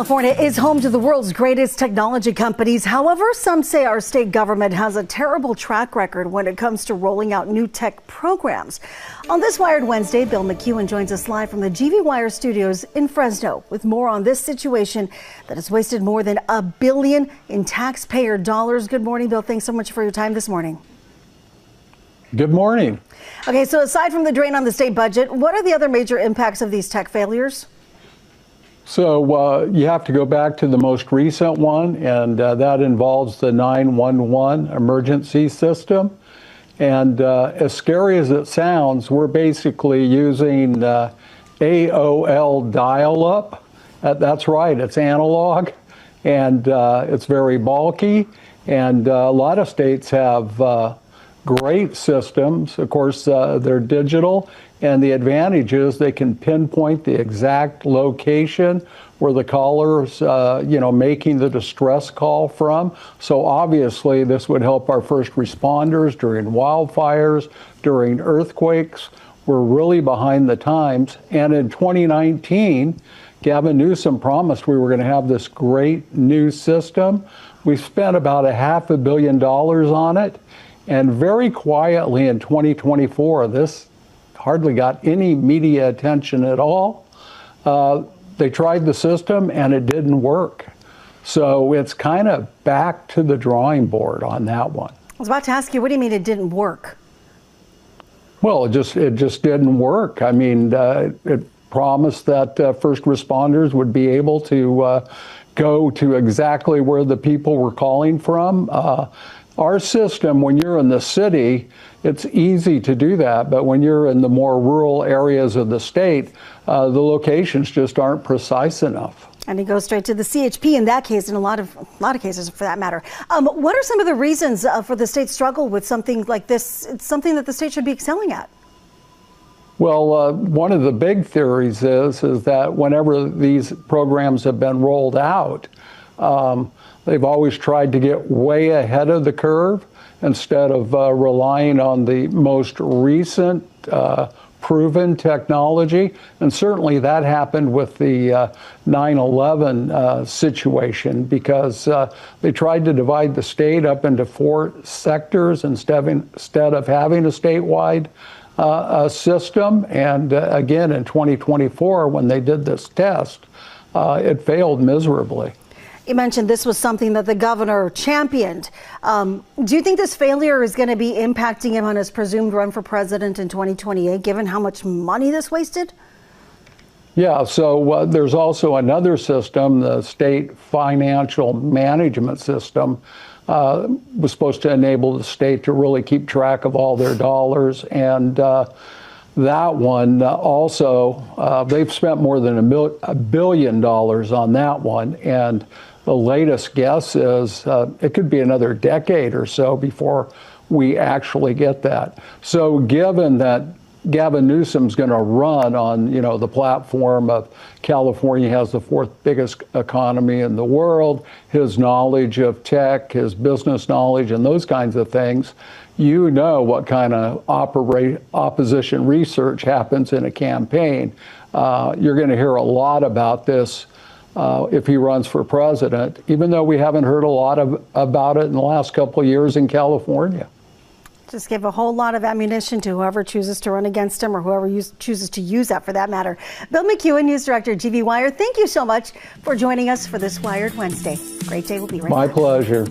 California is home to the world's greatest technology companies. However, some say our state government has a terrible track record when it comes to rolling out new tech programs. On this Wired Wednesday, Bill McEwen joins us live from the GV Wire studios in Fresno with more on this situation that has wasted more than $1 billion in taxpayer dollars. Good morning, Bill. Thanks so much for your time this morning. Good morning. Okay, so aside from the drain on the state budget, what are the other major impacts of these tech failures? So you have to go back to the most recent one, and that involves the 911 emergency system. And as scary as it sounds, we're basically using AOL dial-up. That's right, it's analog, and it's very bulky. And a lot of states have great systems. Of course, they're digital, and the advantage is they can pinpoint the exact location where the caller's, making the distress call from. So obviously, this would help our first responders during wildfires, during earthquakes. We're really behind the times. And in 2019, Gavin Newsom promised we were going to have this great new system. We spent about $500 million on it. And very quietly in 2024, this hardly got any media attention at all. They tried the system and it didn't work. So it's kind of back to the drawing board on that one. I was about to ask you, what do you mean it didn't work? Well, it just didn't work. I mean, it promised that first responders would be able to go to exactly where the people were calling from. Our system, when you're in the city, it's easy to do that, but when you're in the more rural areas of the state, the locations just aren't precise enough. And it goes straight to the CHP in that case, in a lot of cases for that matter. What are some of the reasons for the state struggle with something like this? It's something that the state should be excelling at. Well, one of the big theories is that whenever these programs have been rolled out, they've always tried to get way ahead of the curve instead of relying on the most recent proven technology. And certainly that happened with the 9/11 situation, because they tried to divide the state up into 4 sectors instead of having a statewide system. And again, in 2024, when they did this test, it failed miserably. You mentioned this was something that the governor championed. Do you think this failure is going to be impacting him on his presumed run for president in 2028, given how much money this wasted? Yeah, so there's also another system, the state financial management system, was supposed to enable the state to really keep track of all their dollars. And that one also, they've spent more than $1 billion on that one. And the latest guess is it could be another decade or so before we actually get that. So given that Gavin Newsom's going to run on, the platform of California has the 4th biggest economy in the world, his knowledge of tech, his business knowledge, and those kinds of things, what kind of opposition research happens in a campaign. You're going to hear a lot about this if he runs for president, even though we haven't heard a lot about it in the last couple of years in California. Just give a whole lot of ammunition to whoever chooses to run against him, or whoever chooses to use that for that matter. Bill McEwen, News Director, GV Wire, thank you so much for joining us for this Wired Wednesday. Great day. We'll be right back. My pleasure.